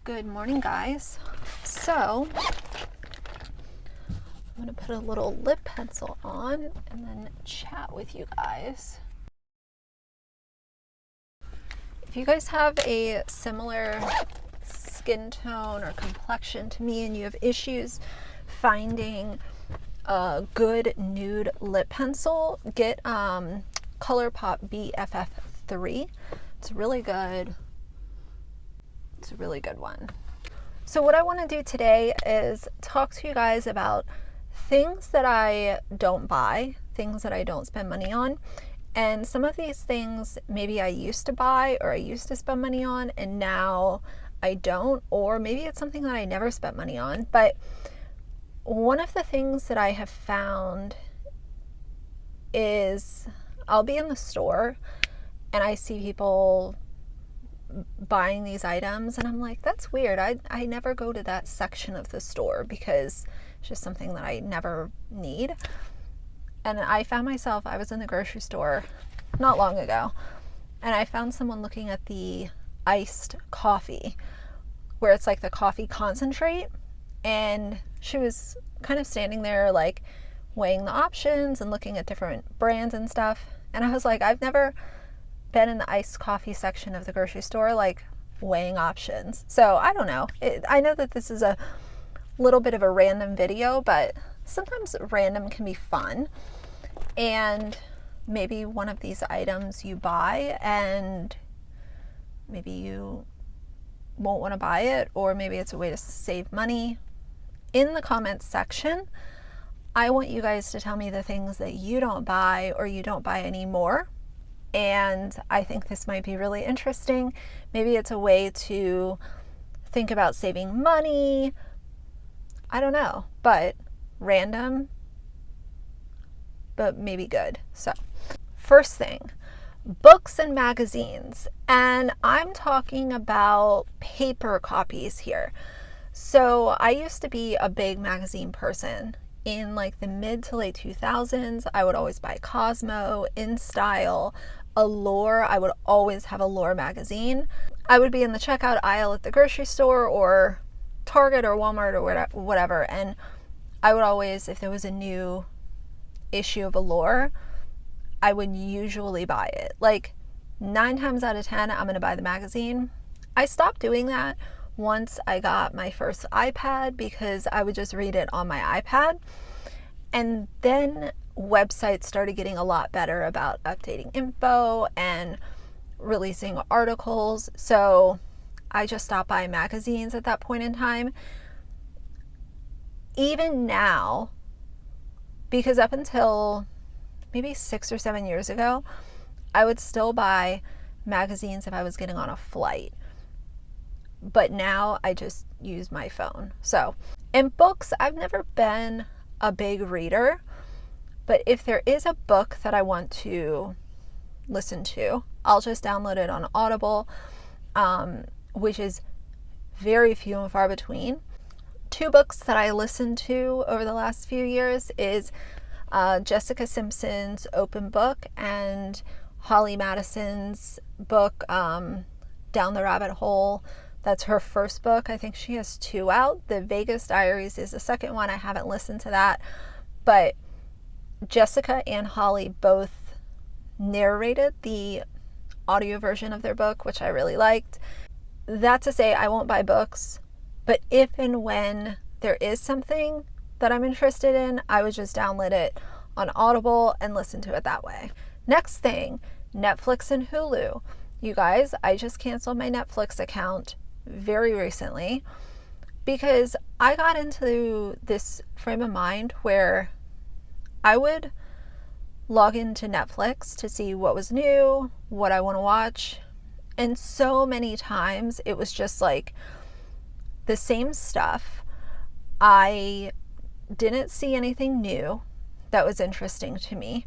Good morning, guys. So, I'm going to put a little lip pencil on and then chat with you guys. If you guys have a similar skin tone or complexion to me and you have issues finding a good nude lip pencil, get ColourPop BFF3. It's really good. It's a really good one. So what I want to do today is talk to you guys about things that I don't buy, things that I don't spend money on. And some of these things maybe I used to buy or I used to spend money on and now I don't, or maybe it's something that I never spent money on. But one of the things that I have found is I'll be in the store and I see people buying these items and I'm like, that's weird. I never go to that section of the store because it's just something that I never need. And I found myself, I was in the grocery store not long ago and I found someone looking at the iced coffee where it's like the coffee concentrate, and she was kind of standing there like weighing the options and looking at different brands and stuff. And I was like, I've never been in the iced coffee section of the grocery store, like weighing options. So I don't know. I know that this is a little bit of a random video, but sometimes random can be fun. And maybe one of these items you buy and maybe you won't want to buy it, or maybe it's a way to save money. In the comments section, I want you guys to tell me the things that you don't buy or you don't buy anymore. And I think this might be really interesting. Maybe it's a way to think about saving money. I don't know, but random, but maybe good. So, first thing, books and magazines. And I'm talking about paper copies here. So, I used to be a big magazine person. In like the mid to late 2000s, I would always buy Cosmo, InStyle, Allure. I would always have Allure magazine. I would be in the checkout aisle at the grocery store or Target or Walmart or whatever, and I would always, if there was a new issue of Allure, I would usually buy it. Like 9 times out of 10, I'm going to buy the magazine. I stopped doing that once I got my first iPad because I would just read it on my iPad. And then websites started getting a lot better about updating info and releasing articles. So I just stopped buying magazines at that point in time. Even now, because up until maybe 6 or 7 years ago, I would still buy magazines if I was getting on a flight. But now I just use my phone. So, in books, I've never been a big reader, but if there is a book that I want to listen to, I'll just download it on Audible, which is very few and far between. 2 books that I listened to over the last few years is Jessica Simpson's Open Book and Holly Madison's book, Down the Rabbit Hole. That's her first book. I think she has 2 out. The Vegas Diaries is the second one. I haven't listened to that. But Jessica and Holly both narrated the audio version of their book, which I really liked. That to say, I won't buy books. But if and when there is something that I'm interested in, I would just download it on Audible and listen to it that way. Next thing, Netflix and Hulu. You guys, I just canceled my Netflix account very recently because I got into this frame of mind where I would log into Netflix to see what was new, what I want to watch, and so many times it was just like the same stuff. I didn't see anything new that was interesting to me.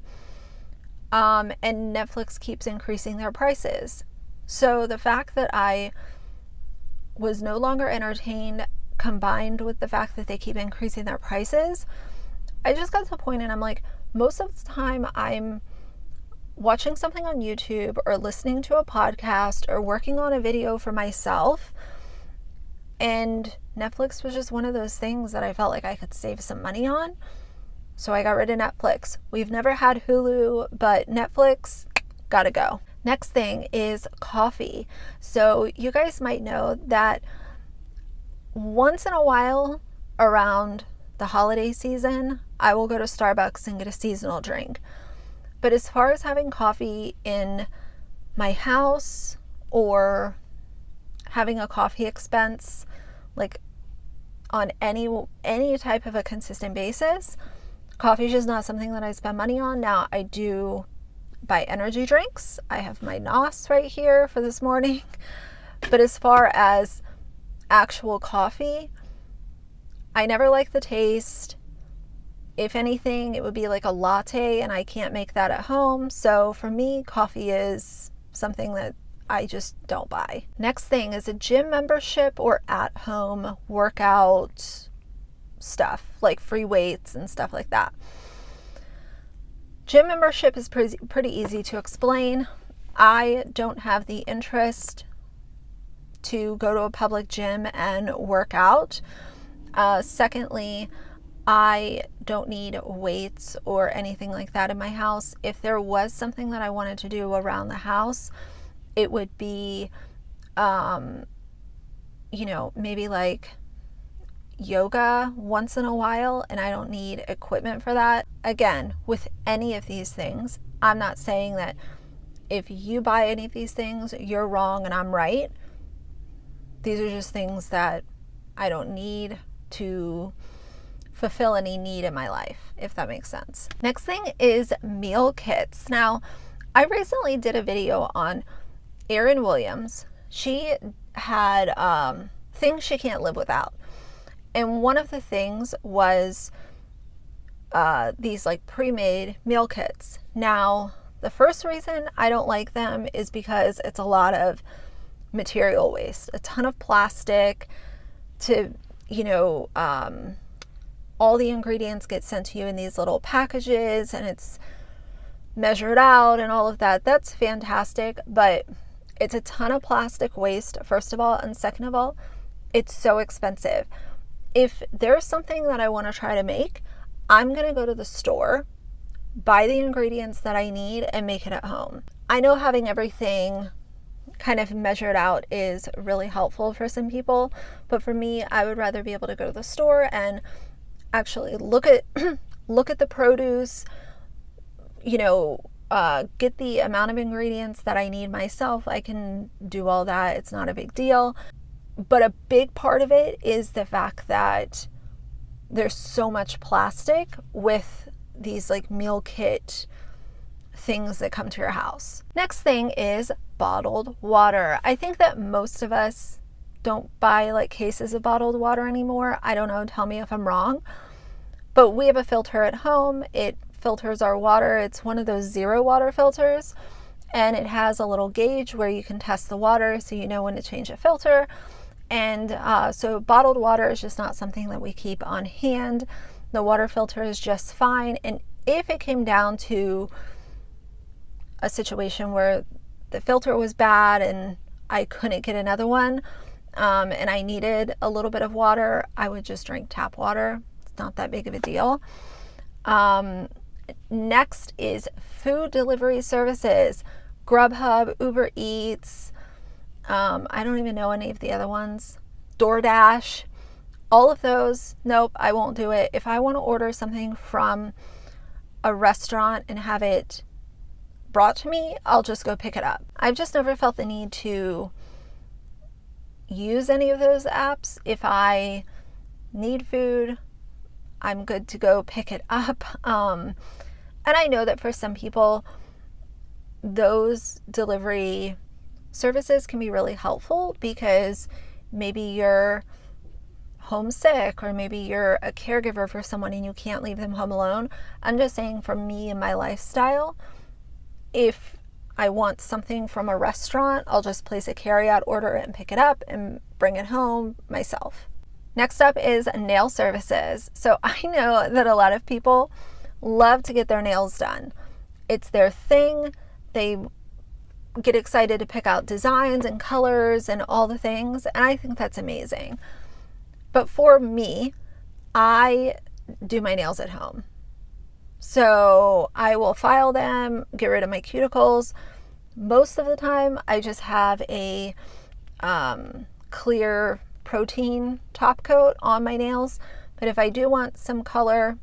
And Netflix keeps increasing their prices. So the fact that I was no longer entertained, combined with the fact that they keep increasing their prices, I just got to a point and I'm like, most of the time I'm watching something on YouTube or listening to a podcast or working on a video for myself, And Netflix was just one of those things that I felt like I could save some money on. So I got rid of Netflix. We've never had Hulu, but Netflix, gotta go. Next thing is coffee. So you guys might know that once in a while around the holiday season, I will go to Starbucks and get a seasonal drink. But as far as having coffee in my house or having a coffee expense, like on any type of a consistent basis, coffee is just not something that I spend money on. Now, I do buy energy drinks. I have my NOS right here for this morning. But as far as actual coffee, I never like the taste. If anything, it would be like a latte, and I can't make that at home. So for me, coffee is something that I just don't buy. Next thing is a gym membership or at-home workout stuff, like free weights and stuff like that. Gym membership is pretty easy to explain. I don't have the interest to go to a public gym and work out. Secondly, I don't need weights or anything like that in my house. If there was something that I wanted to do around the house, it would be, maybe like yoga once in a while, and I don't need equipment for that. Again, with any of these things, I'm not saying that if you buy any of these things, you're wrong and I'm right. These are just things that I don't need to fulfill any need in my life, if that makes sense. Next thing is meal kits. Now, I recently did a video on Erin Williams. She had things she can't live without. And one of the things was these like pre-made meal kits. Now, the first reason I don't like them is because it's a lot of material waste, a ton of plastic to, all the ingredients get sent to you in these little packages and it's measured out and all of that. That's fantastic, but it's a ton of plastic waste, first of all, and second of all, it's so expensive. If there's something that I want to try to make, I'm going to go to the store, buy the ingredients that I need, and make it at home. I know having everything kind of measured out is really helpful for some people, but for me, I would rather be able to go to the store and actually look at the produce, get the amount of ingredients that I need myself. I can do all that. It's not a big deal. But a big part of it is the fact that there's so much plastic with these like meal kit things that come to your house. Next thing is bottled water. I think that most of us don't buy like cases of bottled water anymore. I don't know, tell me if I'm wrong. But we have a filter at home. It filters our water. It's one of those zero water filters. And it has a little gauge where you can test the water so you know when to change a filter. And so bottled water is just not something that we keep on hand. The water filter is just fine. And if it came down to a situation where the filter was bad and I couldn't get another one, and I needed a little bit of water, I would just drink tap water. It's not that big of a deal. Next is food delivery services. Grubhub, Uber Eats, I don't even know any of the other ones. DoorDash, all of those, nope, I won't do it. If I want to order something from a restaurant and have it brought to me, I'll just go pick it up. I've just never felt the need to use any of those apps. If I need food, I'm good to go pick it up. And I know that for some people, those delivery services can be really helpful because maybe you're homesick or maybe you're a caregiver for someone and you can't leave them home alone. I'm just saying, for me and my lifestyle, if I want something from a restaurant, I'll just place a carryout order and pick it up and bring it home myself. Next up is nail services. So I know that a lot of people love to get their nails done. It's their thing. They get excited to pick out designs and colors and all the things, and I think that's amazing. But for me, I do my nails at home. So I will file them, get rid of my cuticles. Most of the time, I just have a clear protein top coat on my nails. But if I do want some color,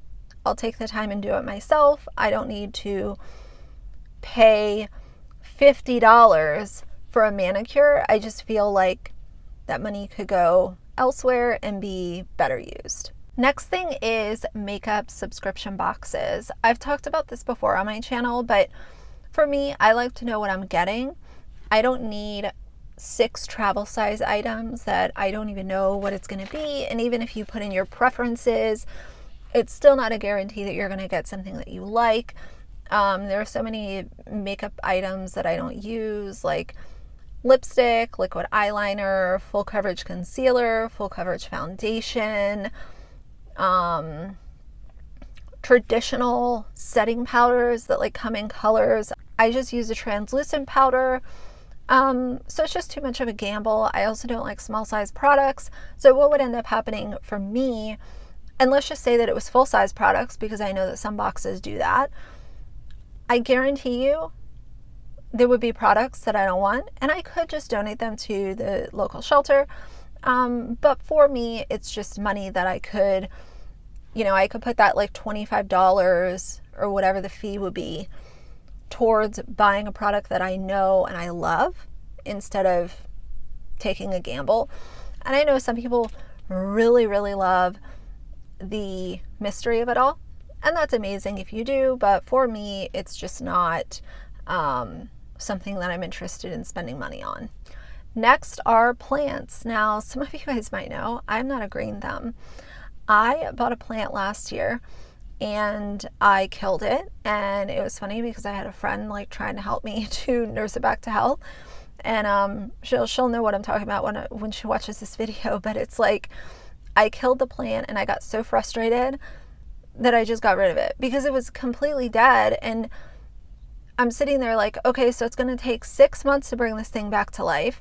I'll take the time and do it myself. I don't need to pay $50 for a manicure. I just feel like that money could go elsewhere and be better used. Next thing is makeup subscription boxes. I've talked about this before on my channel, but for me, I like to know what I'm getting. I don't need 6 travel size items that I don't even know what it's going to be. And even if you put in your preferences, it's still not a guarantee that you're going to get something that you like. There are so many makeup items that I don't use, like lipstick, liquid eyeliner, full coverage concealer, full coverage foundation, traditional setting powders that like come in colors. I just use a translucent powder. So it's just too much of a gamble. I also don't like small size products. So what would end up happening for me, and let's just say that it was full size products, because I know that some boxes do that, I guarantee you there would be products that I don't want, and I could just donate them to the local shelter. But for me, it's just money that I could, I could put that like $25 or whatever the fee would be towards buying a product that I know and I love, instead of taking a gamble. And I know some people really, really love the mystery of it all, and that's amazing if you do, but for me, it's just not something that I'm interested in spending money on. Next are plants. Now, some of you guys might know I'm not a green thumb. I bought a plant last year and I killed it, and it was funny because I had a friend like trying to help me to nurse it back to health, and she'll know what I'm talking about when she watches this video. But it's like I killed the plant and I got so frustrated that I just got rid of it because it was completely dead. And I'm sitting there like, okay, so it's going to take 6 months to bring this thing back to life.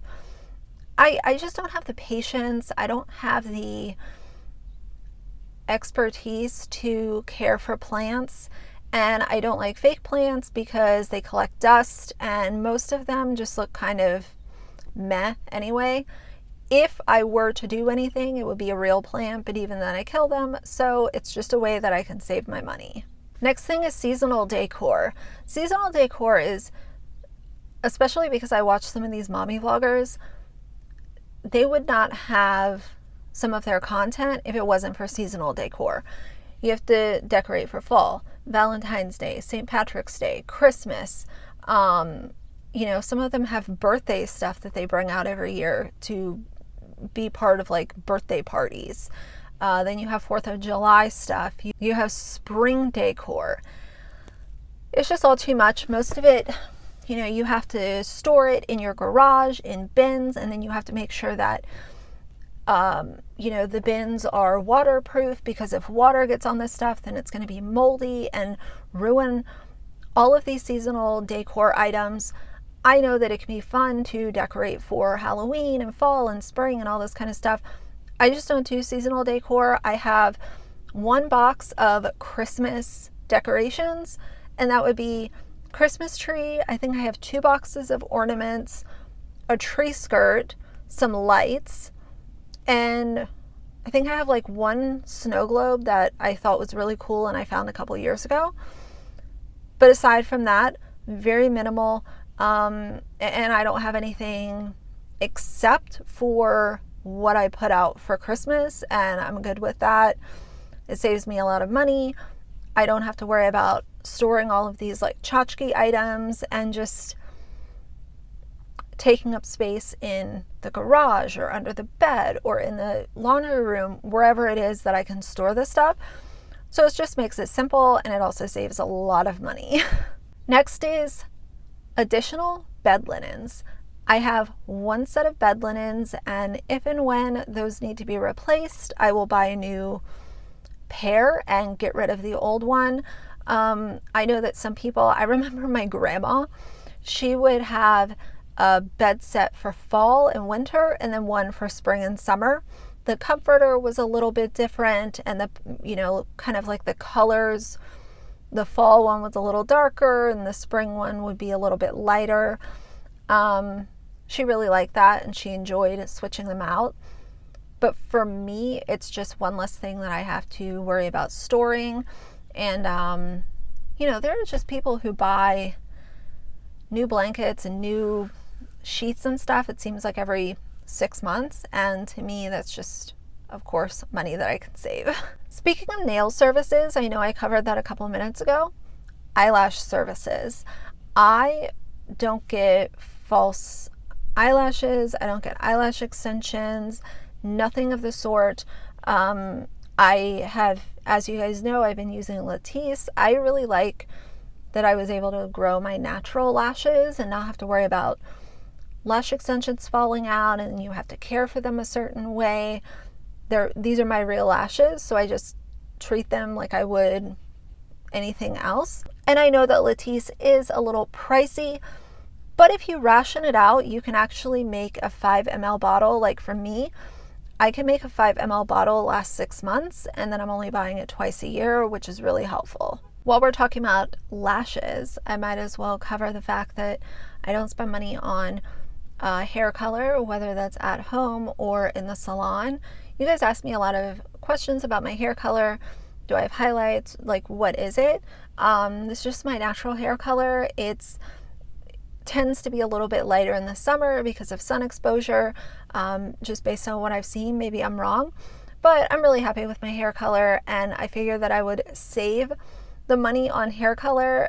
I just don't have the patience. I don't have the expertise to care for plants, and I don't like fake plants because they collect dust, and most of them just look kind of meh anyway. If I were to do anything, it would be a real plant, but even then I kill them, so it's just a way that I can save my money. Next thing is seasonal decor. Seasonal decor is, especially because I watch some of these mommy vloggers, they would not have some of their content if it wasn't for seasonal decor. You have to decorate for fall, Valentine's Day, St. Patrick's Day, Christmas. Some of them have birthday stuff that they bring out every year to be part of like birthday parties. Then you have 4th of July stuff. You have spring decor. It's just all too much. Most of it, you have to store it in your garage in bins, and then you have to make sure that the bins are waterproof, because if water gets on this stuff, then it's going to be moldy and ruin all of these seasonal decor items. I know that it can be fun to decorate for Halloween and fall and spring and all this kind of stuff. I just don't do seasonal decor. I have one box of Christmas decorations, and that would be Christmas tree. I think I have 2 boxes of ornaments, a tree skirt, some lights, and I think I have like 1 snow globe that I thought was really cool and I found a couple years ago. But aside from that, very minimal. And I don't have anything except for what I put out for Christmas, and I'm good with that. It saves me a lot of money. I don't have to worry about storing all of these like tchotchke items and just taking up space in the garage or under the bed or in the laundry room, wherever it is that I can store this stuff. So it just makes it simple, and it also saves a lot of money. Next is additional bed linens. I have 1 set of bed linens, and if and when those need to be replaced, I will buy a new pair and get rid of the old one. I know that some people, I remember my grandma, she would have a bed set for fall and winter and then one for spring and summer. The comforter was a little bit different, and the, you know, kind of like the colors, the fall one was a little darker and the spring one would be a little bit lighter. She really liked that and she enjoyed switching them out. But for me, it's just one less thing that I have to worry about storing. And, you know, there are just people who buy new blankets and new sheets and stuff, it seems like every 6 months. And to me, that's just, of course, money that I can save. Speaking of nail services, I know I covered that a couple of minutes ago. Eyelash Services. I don't get false eyelashes. I don't get eyelash extensions. Nothing of the sort. I have, as you guys know, I've been using Latisse. I really like that I was able to grow my natural lashes and not have to worry about lash extensions falling out and you have to care for them a certain way. These are my real lashes, so I just treat them like I would anything else. And I know that Latisse is a little pricey, but if you ration it out, you can actually make a 5 ml bottle. Like for me, I can make a 5 ml bottle last 6 months, and then I'm only buying it twice a year, which is really helpful. While we're talking about lashes, I might as well cover the fact that I don't spend money on hair color, whether that's at home or in the salon. You guys ask me a lot of questions about my hair color. Do I have highlights? Like, what is it? This is just my natural hair color. It tends to be a little bit lighter in the summer because of sun exposure, just based on what I've seen. Maybe I'm wrong, but I'm really happy with my hair color, and I figured that I would save the money on hair color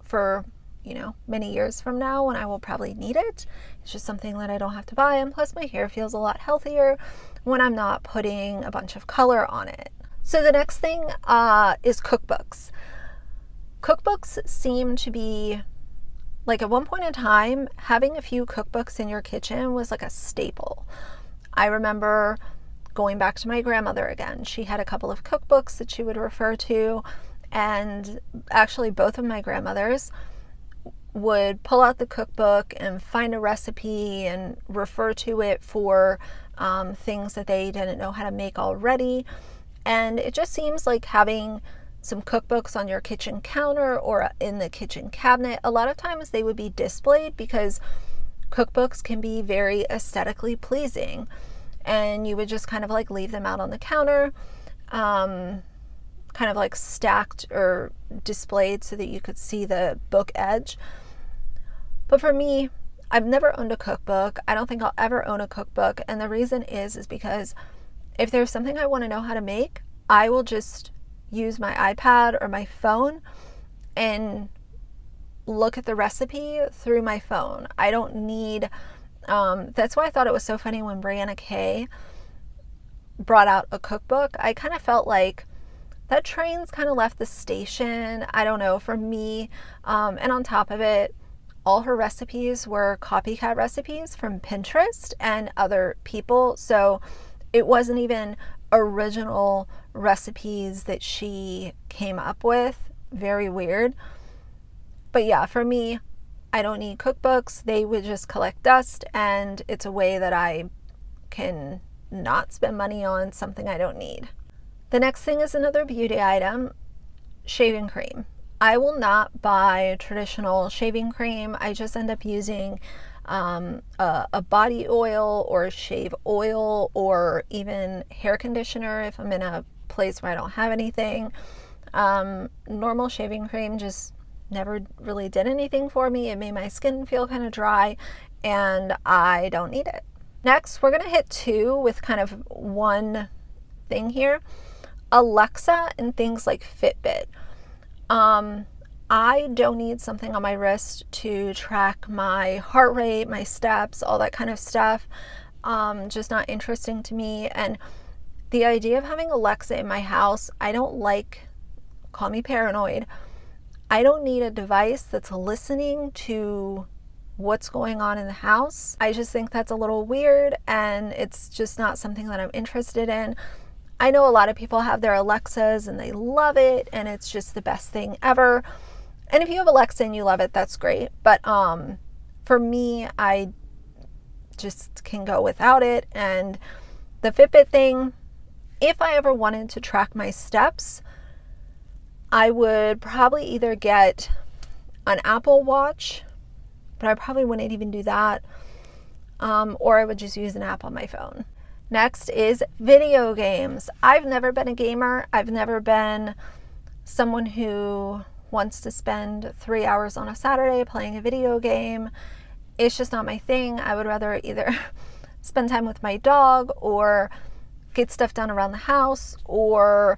for, you know, many years from now when I will probably need it. It's just something that I don't have to buy, and plus my hair feels a lot healthier when I'm not putting a bunch of color on it. So the next thing is cookbooks. Cookbooks seem to be, like, at one point in time, having a few cookbooks in your kitchen was like a staple. I remember going back to my grandmother again. She had a couple of cookbooks that she would refer to, and actually both of my grandmothers would pull out the cookbook and find a recipe and refer to it for things that they didn't know how to make already. And it just seems like having some cookbooks on your kitchen counter or in the kitchen cabinet, a lot of times they would be displayed because cookbooks can be very aesthetically pleasing, and you would just kind of like leave them out on the counter, kind of like stacked or displayed so that you could see the book edge. But for me, I've never owned a cookbook. I don't think I'll ever own a cookbook. And the reason is because if there's something I want to know how to make, I will just use my iPad or my phone and look at the recipe through my phone. I don't need, that's why I thought it was so funny when Brianna Kay brought out a cookbook. I kind of felt like that train's kind of left the station. I don't know, for me. And on top of it, all her recipes were copycat recipes from Pinterest and other people. So it wasn't even original recipes that she came up with. Very weird. But yeah, for me, I don't need cookbooks. They would just collect dust, and it's a way that I can not spend money on something I don't need. The next thing is another beauty item, shaving cream. I will not buy traditional shaving cream. I just end up using a body oil or shave oil, or even hair conditioner if I'm in a place where I don't have anything. Normal shaving cream just never really did anything for me. It made my skin feel kind of dry, and I don't need it. Next, we're going to hit two with kind of one thing here. Alexa and things like Fitbit. I don't need something on my wrist to track my heart rate, my steps, all that kind of stuff. Just not interesting to me. And the idea of having Alexa in my house, I don't like, call me paranoid. I don't need a device that's listening to what's going on in the house. I just think that's a little weird, and it's just not something that I'm interested in. I know a lot of people have their Alexas and they love it, and it's just the best thing ever. And if you have Alexa and you love it, that's great. But for me, I just can go without it. And the Fitbit thing, if I ever wanted to track my steps, I would probably either get an Apple Watch, but I probably wouldn't even do that, or I would just use an app on my phone. Next is video games. I've never been a gamer. I've never been someone who wants to spend 3 hours on a Saturday playing a video game. It's just not my thing. I would rather either spend time with my dog or get stuff done around the house or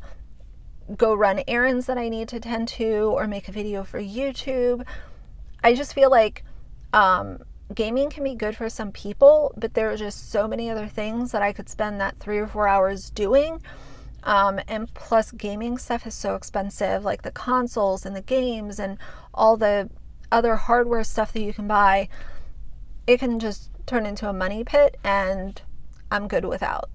go run errands that I need to tend to or make a video for YouTube. I just feel like gaming can be good for some people, but there are just so many other things that I could spend that 3 or 4 hours doing. And plus gaming stuff is so expensive, like the consoles and the games and all the other hardware stuff that you can buy. It can just turn into a money pit, and I'm good without.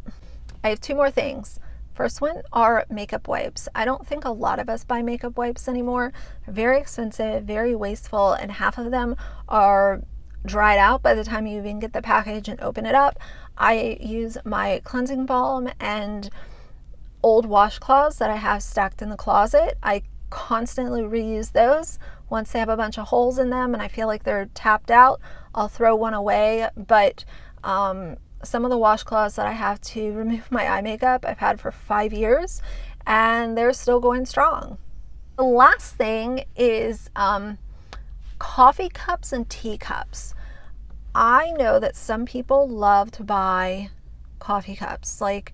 I have 2 more things. First one are makeup wipes. I don't think a lot of us buy makeup wipes anymore. They're very expensive, very wasteful, and half of them are dried out by the time you even get the package and open it up. I use my cleansing balm and old washcloths that I have stacked in the closet. I constantly reuse those. Once they have a bunch of holes in them and I feel like they're tapped out, I'll throw one away. But some of the washcloths that I have to remove my eye makeup, I've had for 5 years and they're still going strong. The last thing is coffee cups and teacups. I know that some people love to buy coffee cups. Like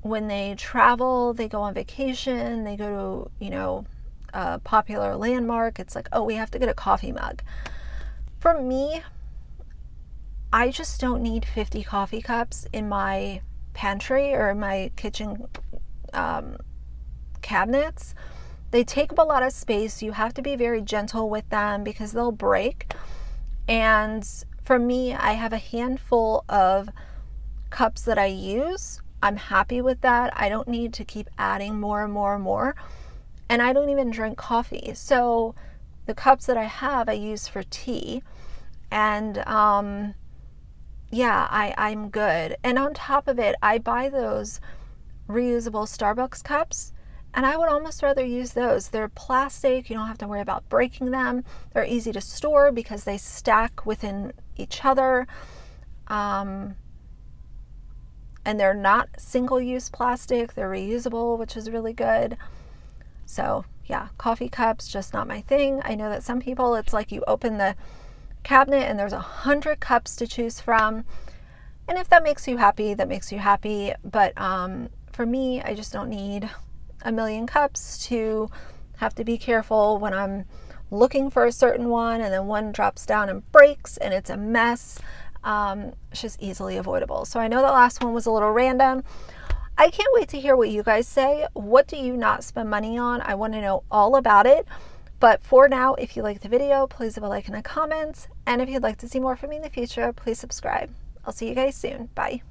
when they travel, they go on vacation, they go to, a popular landmark, it's like, oh, we have to get a coffee mug. For me, I just don't need 50 coffee cups in my pantry or my kitchen cabinets. They take up a lot of space. You have to be very gentle with them because they'll break. And for me, I have a handful of cups that I use. I'm happy with that. I don't need to keep adding more and more and more. And I don't even drink coffee. So the cups that I have, I use for tea. And I'm good. And on top of it, I buy those reusable Starbucks cups. And I would almost rather use those. They're plastic. You don't have to worry about breaking them. They're easy to store because they stack within each other. And they're not single-use plastic. They're reusable, which is really good. So yeah, coffee cups, just not my thing. I know that some people, it's like you open the cabinet and there's 100 cups to choose from. And if that makes you happy, that makes you happy. But for me, I just don't need a million cups to have to be careful when I'm looking for a certain one and then one drops down and breaks and it's a mess. It's just easily avoidable. So I know the last one was a little random. I can't wait to hear what you guys say. What do you not spend money on? I want to know all about it. But for now, if you liked the video, please leave a like and a comment. And if you'd like to see more from me in the future, please subscribe. I'll see you guys soon. Bye.